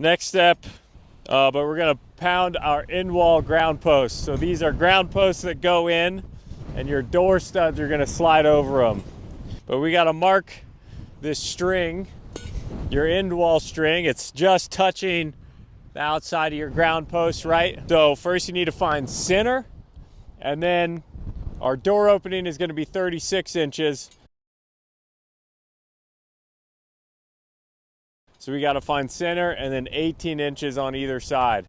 Next step, but we're gonna pound our in-wall ground posts. So these are ground posts that go in and your door studs are gonna slide over them. But we gotta mark this string, your end wall string. It's just touching the outside of your ground post, right? So first you need to find center, and then our door opening is gonna be 36 inches. So we gotta find center and then 18 inches on either side.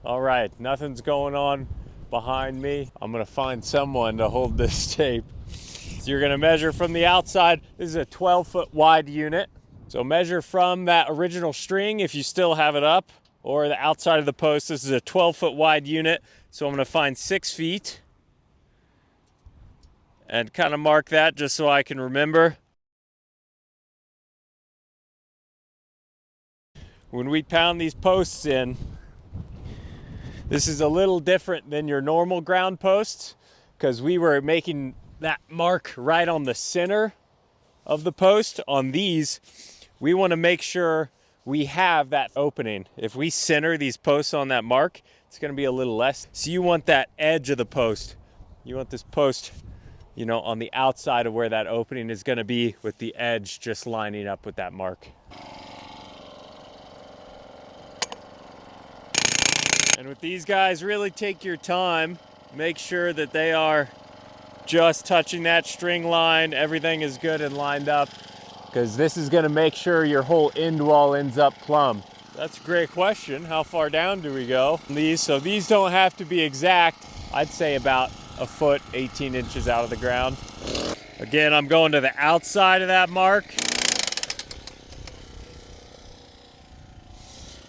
All right, nothing's going on behind me. I'm gonna find someone to hold this tape. So you're gonna measure from the outside. This is a 12-foot wide unit. So measure from that original string if you still have it up, or the outside of the post. This is a 12-foot wide unit. So I'm gonna find 6 feet and kind of mark that just so I can remember. When we pound these posts in, this is a little different than your normal ground posts because we were making that mark right on the center of the post. On these, we want to make sure we have that opening. If we center these posts on that mark, it's going to be a little less. So you want that edge of the post. You want this post, you know, on the outside of where that opening is going to be, with the edge just lining up with that mark. And with these guys, really take your time. Make sure that they are just touching that string line. Everything is good and lined up, because this is going to make sure your whole end wall ends up plumb. That's a great question. How far down do we go? So these don't have to be exact. I'd say about a foot, 18 inches out of the ground. Again, I'm going to the outside of that mark.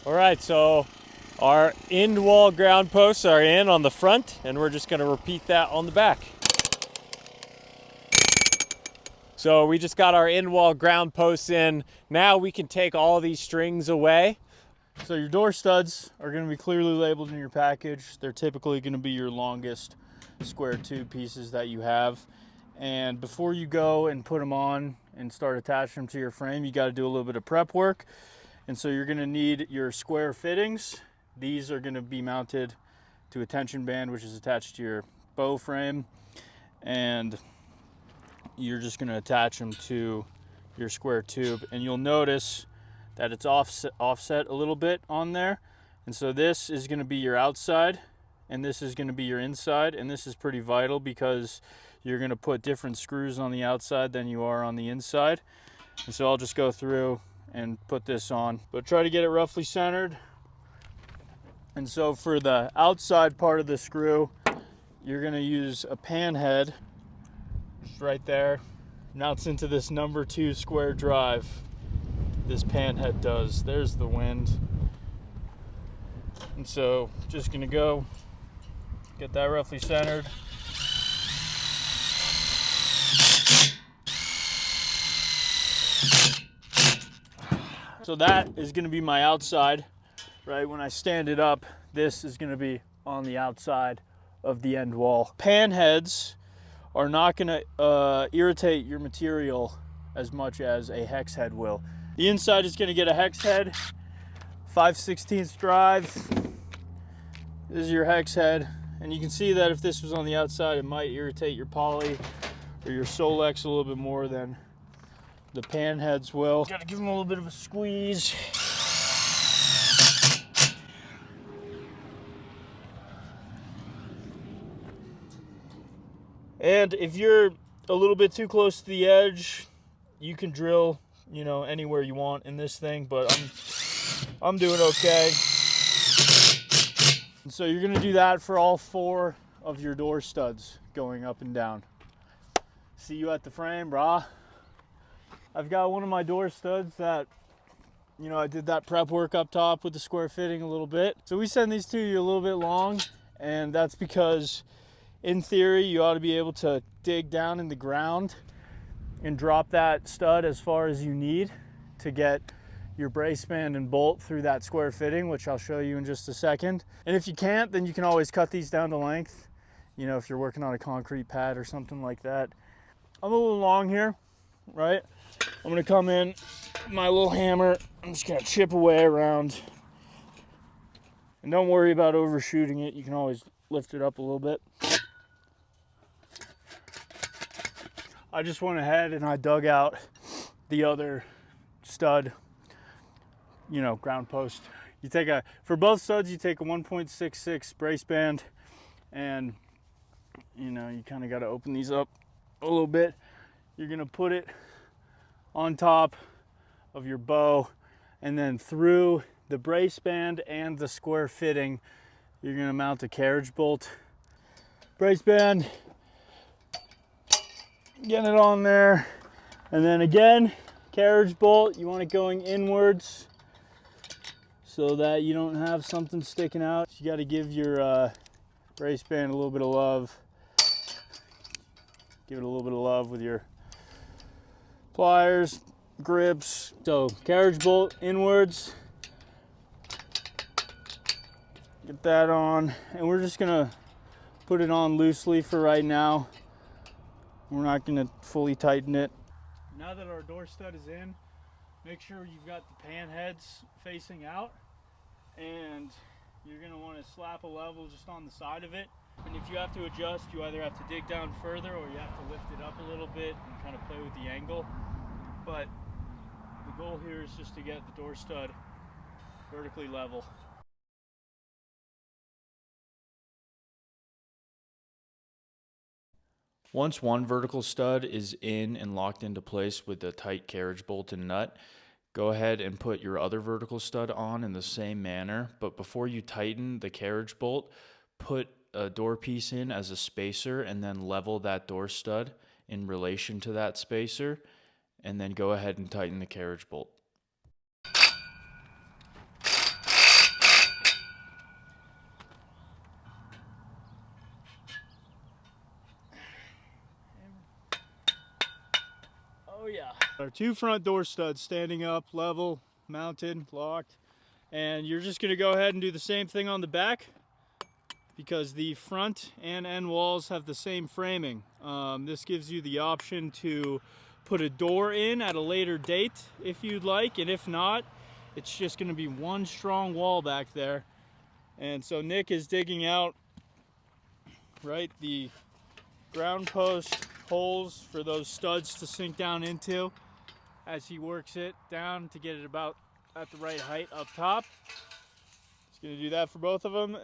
All right, so our end wall ground posts are in on the front, and we're just gonna repeat that on the back. So we just got our end wall ground posts in. Now we can take all these strings away. So your door studs are going to be clearly labeled in your package. They're typically going to be your longest square tube pieces that you have. And before you go and put them on and start attaching them to your frame, you got to do a little bit of prep work. And so you're going to need your square fittings. These are going to be mounted to a tension band, which is attached to your bow frame. And you're just going to attach them to your square tube. And you'll notice that it's offset a little bit on there. And so this is going to be your outside, and this is going to be your inside. And this is pretty vital because you're going to put different screws on the outside than you are on the inside. And so I'll just go through and put this on, but try to get it roughly centered. And so for the outside part of the screw, you're going to use a pan head just right there. Mounts into this number 2 square drive. This pan head does. There's the wind. And so just gonna go get that roughly centered. So that is gonna be my outside, right? When I stand it up, this is gonna be on the outside of the end wall. Pan heads are not gonna irritate your material as much as a hex head will. The inside is going to get a hex head, 5/16 drive. This is your hex head. And you can see that if this was on the outside, it might irritate your poly or your Solex a little bit more than the pan heads will. Got to give them a little bit of a squeeze. And if you're a little bit too close to the edge, you can drill, you know, anywhere you want in this thing, but I'm doing okay. And so you're gonna do that for all 4 of your door studs going up and down. See you at the frame, brah. I've got one of my door studs that, you know, I did that prep work up top with the square fitting a little bit. So we send these to you a little bit long, and that's because in theory you ought to be able to dig down in the ground and drop that stud as far as you need to get your brace band and bolt through that square fitting, which I'll show you in just a second. And if you can't, then you can always cut these down to length, you know, if you're working on a concrete pad or something like that. I'm a little long here, right? I'm gonna come in my little hammer. I'm just gonna chip away around. And don't worry about overshooting it. You can always lift it up a little bit. I just went ahead and I dug out the other stud, you know, ground post. You take for both studs, you take a 1.66 brace band, and you know, you kind of got to open these up a little bit. You're gonna put it on top of your bow, and then through the brace band and the square fitting, you're gonna mount a carriage bolt. Brace band, getting it on there, and then again, carriage bolt, you want it going inwards so that you don't have something sticking out. You got to give your brace band a little bit of love. Give it a little bit of love with your pliers, grips. So carriage bolt inwards. Get that on, and we're just gonna put it on loosely for right now. We're not gonna fully tighten it. Now that our door stud is in, make sure you've got the pan heads facing out, and you're gonna want to slap a level just on the side of it. And if you have to adjust, you either have to dig down further or you have to lift it up a little bit and kind of play with the angle. But the goal here is just to get the door stud vertically level. Once one vertical stud is in and locked into place with the tight carriage bolt and nut, go ahead and put your other vertical stud on in the same manner. But before you tighten the carriage bolt, put a door piece in as a spacer and then level that door stud in relation to that spacer, and then go ahead and tighten the carriage bolt. Oh yeah. Our two front door studs standing up, level, mounted, locked. And you're just gonna go ahead and do the same thing on the back, because the front and end walls have the same framing. This gives you the option to put a door in at a later date if you'd like, and if not, it's just gonna be one strong wall back there. And so Nick is digging out, right, the ground post holes for those studs to sink down into as he works it down to get it about at the right height up top. He's gonna do that for both of them,